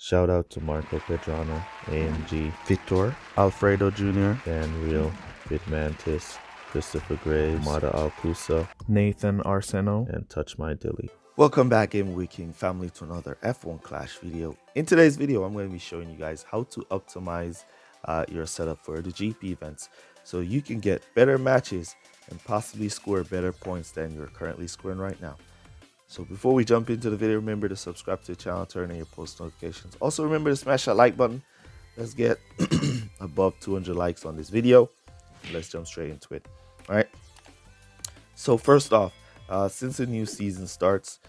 Shout out to Marco Pedrano, AMG, Victor, Alfredo Jr., Dan Real, Bitmantis, Christopher Graves, Mada Alcusa, Nathan Arseno, and Touch My Dilly. Welcome back, Game King family, to another F1 Clash video. In today's video, I'm going to be showing you guys how to optimize your setup for the GP events so you can get better matches and possibly score better points than you're currently scoring right now. So before we jump into the video, remember to subscribe to the channel, turn on your post notifications. Also remember to smash that like button. Let's get above 200 likes on this video. Let's jump straight into it. All right. So first off, since the new season starts,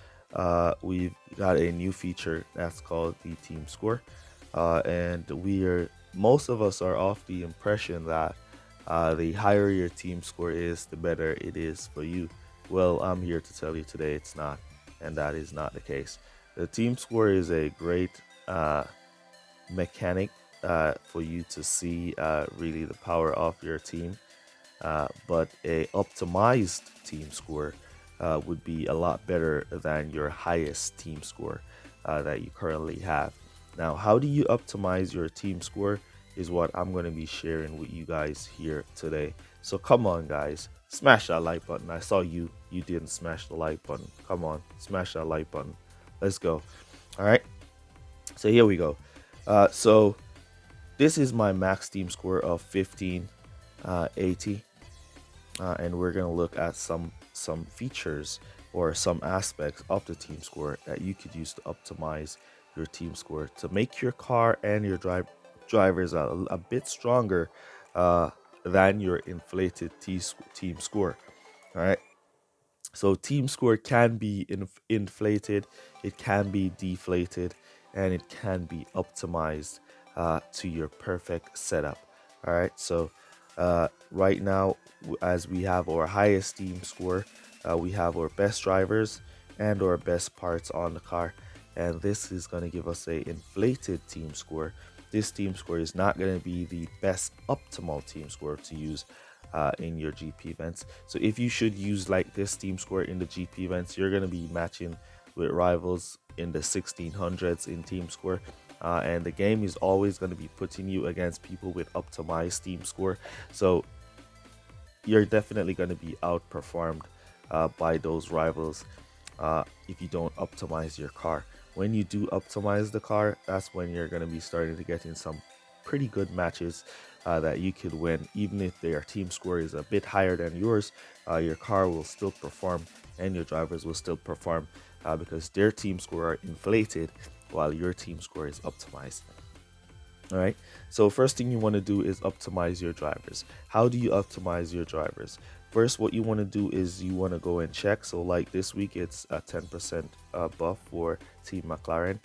we've got a new feature that's called the team score. And most of us are off the impression that the higher your team score is, the better it is for you. Well, I'm here to tell you today it's not. And that is not the case. The team score is a great mechanic for you to see really the power of your team, but a optimized team score would be a lot better than your highest team score that you currently have. Now, how do you optimize your team score is what I'm going to be sharing with you guys here today. So come on, guys, smash that like button. I saw you didn't smash the like button. Come on, smash that like button. Let's go. All right, so here we go. So this is my max team score of 1580, and we're gonna look at some features or some aspects of the team score that you could use to optimize your team score to make your car and your drivers a bit stronger than your inflated team score. All right, so team score can be inflated, it can be deflated, and it can be optimized to your perfect setup. All right, so right now, as we have our highest team score, we have our best drivers and our best parts on the car, and this is going to give us a inflated team score. This team score is not going to be the best optimal team score to use in your GP events. So if you should use like this team score in the GP events, you're going to be matching with rivals in the 1600s in team score. And the game is always going to be putting you against people with optimized team score. So you're definitely going to be outperformed by those rivals if you don't optimize your car. When you do optimize the car, that's when you're going to be starting to get in some pretty good matches that you could win. Even if their team score is a bit higher than yours, your car will still perform and your drivers will still perform because their team score are inflated while your team score is optimized. All right, so first thing you want to do is optimize your drivers. How do you optimize your drivers? First, what you want to do is you want to go and check. So like this week, it's a 10% buff for Team McLaren.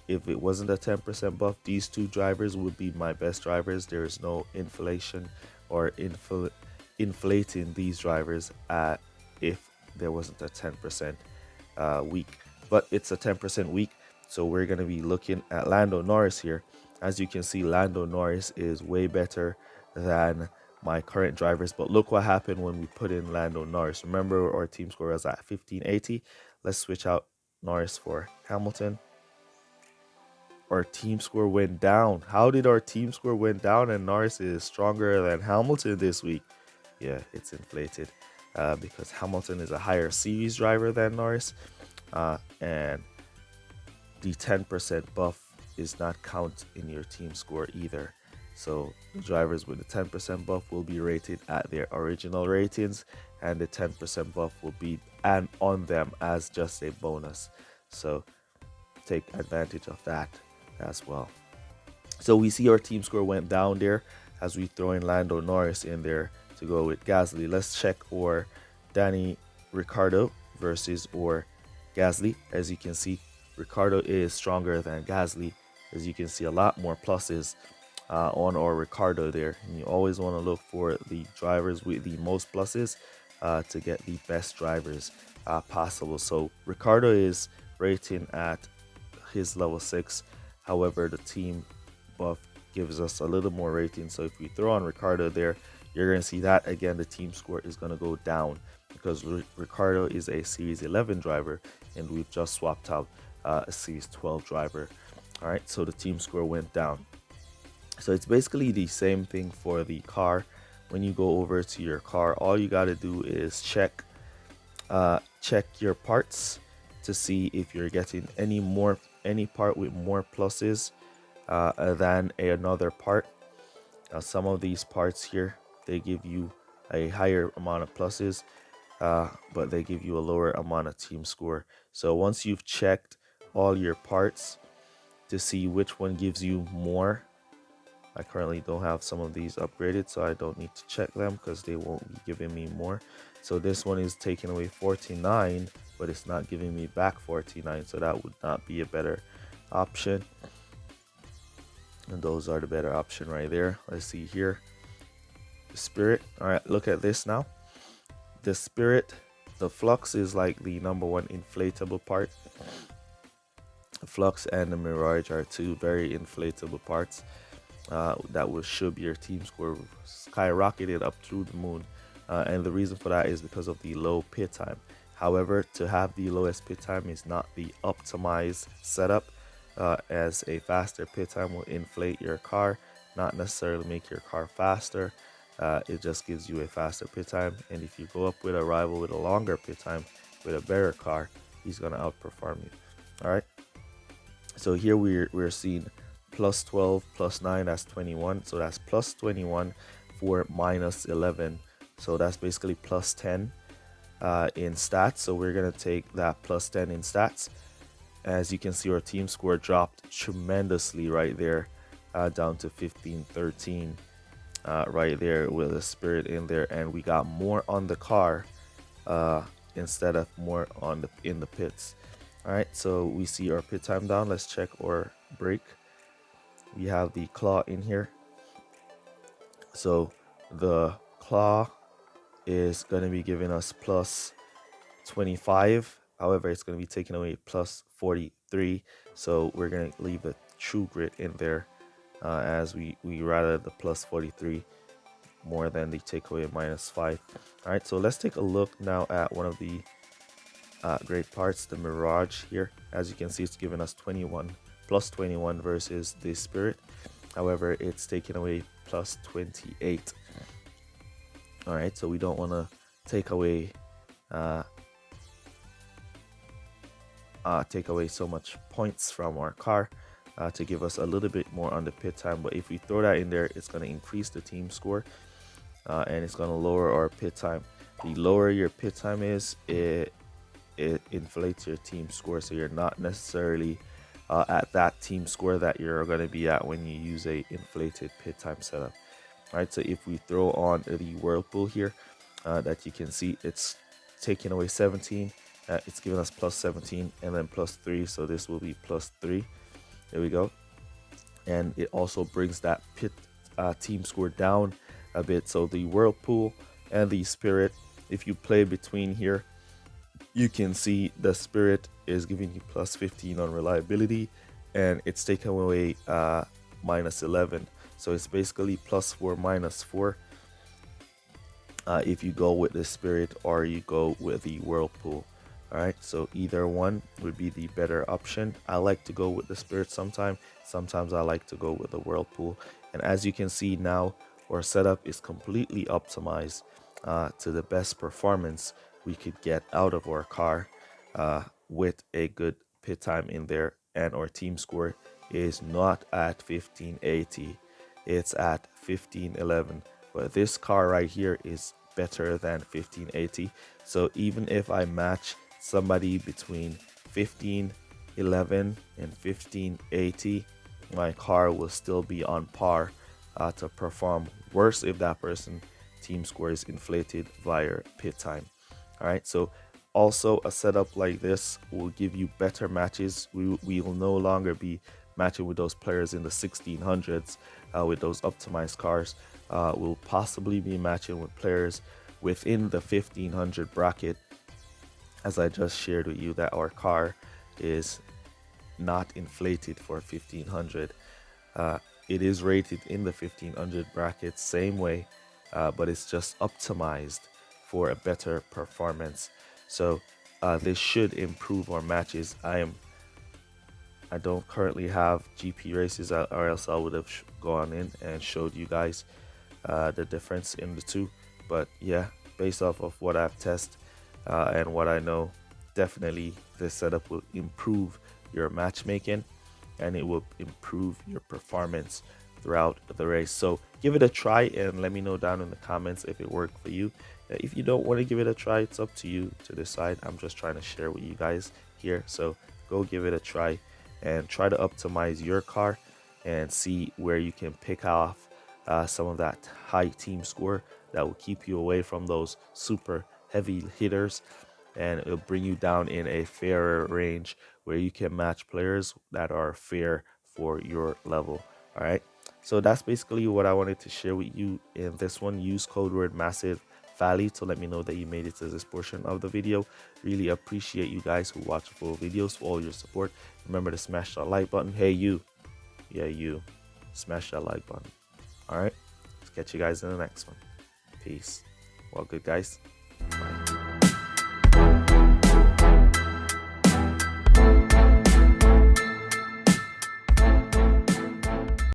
If it wasn't a 10% buff, these two drivers would be my best drivers. There is no inflation or inflating these drivers if there wasn't a 10% week. But it's a 10% week, so we're going to be looking at Lando Norris here. As you can see, Lando Norris is way better than my current drivers, but look what happened when we put in Lando Norris. Remember, our team score was at 1580. Let's switch out Norris for Hamilton. Our team score went down. How did our team score went down and Norris is stronger than Hamilton this week? Yeah, it's inflated because Hamilton is a higher series driver than Norris, and the 10% buff is not count in your team score either. So the drivers with the 10% buff will be rated at their original ratings, and the 10% buff will be on them as just a bonus. So take advantage of that as well. So we see our team score went down there as we throw in Lando Norris in there to go with Gasly. Let's check our Danny Ricciardo versus our Gasly. As you can see, Ricciardo is stronger than Gasly. As you can see, a lot more pluses on our Ricciardo there. And you always want to look for the drivers with the most pluses to get the best drivers possible. So Ricciardo is rating at his level 6. However, the team buff gives us a little more rating. So if we throw on Ricciardo there, you're going to see that again, the team score is going to go down because Ricciardo is a Series 11 driver and we've just swapped out a Series 12 driver. All right, so the team score went down. So it's basically the same thing for the car. When you go over to your car, all you got to do is check your parts to see if you're getting any part with more pluses than another part. Some of these parts here, they give you a higher amount of pluses, but they give you a lower amount of team score. So once you've checked all your parts to see which one gives you more, I currently don't have some of these upgraded, so I don't need to check them because they won't be giving me more. So this one is taking away 49, but it's not giving me back 49, so that would not be a better option. And those are the better option right there. Let's see here. The spirit. All right, look at this now. The spirit, the flux is like the #1 inflatable part. The flux and the mirage are two very inflatable parts. That should your team score skyrocketed up through the moon, and the reason for that is because of the low pit time. However, to have the lowest pit time is not the optimized setup, as a faster pit time will inflate your car, not necessarily make your car faster. It just gives you a faster pit time, and if you go up with a rival with a longer pit time with a better car, he's gonna outperform you. All right, so here we're seeing plus 12 plus 9, that's 21, so that's plus 21 for minus 11, so that's basically plus 10 in stats. So we're gonna take that plus 10 in stats. As you can see, our team score dropped tremendously right there, down to 15-13 right there with a spirit in there, and we got more on the car instead of more on in the pits. All right, so we see our pit time down. Let's check our brake. We have the claw in here, so the claw is going to be giving us plus 25. However, it's going to be taking away plus 43, so we're going to leave the true grit in there, as we rather the plus 43 more than the takeaway minus 5. All right, so let's take a look now at one of the great parts, the mirage here. As you can see, it's giving us 21 plus 21 versus the spirit. However, it's taking away plus 28. All right, so we don't want to take away so much points from our car, to give us a little bit more on the pit time. But if we throw that in there, it's going to increase the team score, and it's going to lower our pit time. The lower your pit time is, it inflates your team score, so you're not necessarily at that team score that you're going to be at when you use a inflated pit time setup. All right, so if we throw on the Whirlpool here, that you can see it's taking away 17, it's giving us plus 17 and then plus 3, so this will be plus 3. There we go. And it also brings that pit team score down a bit. So the Whirlpool and the spirit, if you play between here, you can see the spirit is giving you plus 15 on reliability, and it's taking away minus 11. So it's basically plus 4 minus 4 if you go with the spirit or you go with the Whirlpool. All right, so either one would be the better option. I like to go with the spirit sometimes I like to go with the Whirlpool. And as you can see now, our setup is completely optimized to the best performance we could get out of our car, with a good pit time in there, and our team score is not at 1580, it's at 1511. But this car right here is better than 1580, so even if I match somebody between 1511 and 1580, my car will still be on par to perform worse if that person team score is inflated via pit time. All right, so also a setup like this will give you better matches. We will no longer be matching with those players in the 1600s with those optimized cars. We'll possibly be matching with players within the 1500 bracket, as I just shared with you that our car is not inflated for 1500. It is rated in the 1500 bracket same way, but it's just optimized for a better performance. So this should improve our matches. I am I don't currently have GP races, or else I would have gone in and showed you guys the difference in the two. But yeah, based off of what I've tested and what I know, definitely this setup will improve your matchmaking and it will improve your performance throughout the race. So give it a try and let me know down in the comments if it worked for you. If you don't want to give it a try, it's up to you to decide. I'm just trying to share with you guys here. So go give it a try and try to optimize your car and see where you can pick off some of that high team score that will keep you away from those super heavy hitters, and it'll bring you down in a fairer range where you can match players that are fair for your level. All right, so that's basically what I wanted to share with you in this one. Use code word massive Valley to let me know that you made it to this portion of the video. Really appreciate you guys who watch full videos, for all your support. Remember to smash that like button. Hey you, yeah you, smash that like button. All right, let's catch you guys in the next one. Peace. Well, good guys. Bye.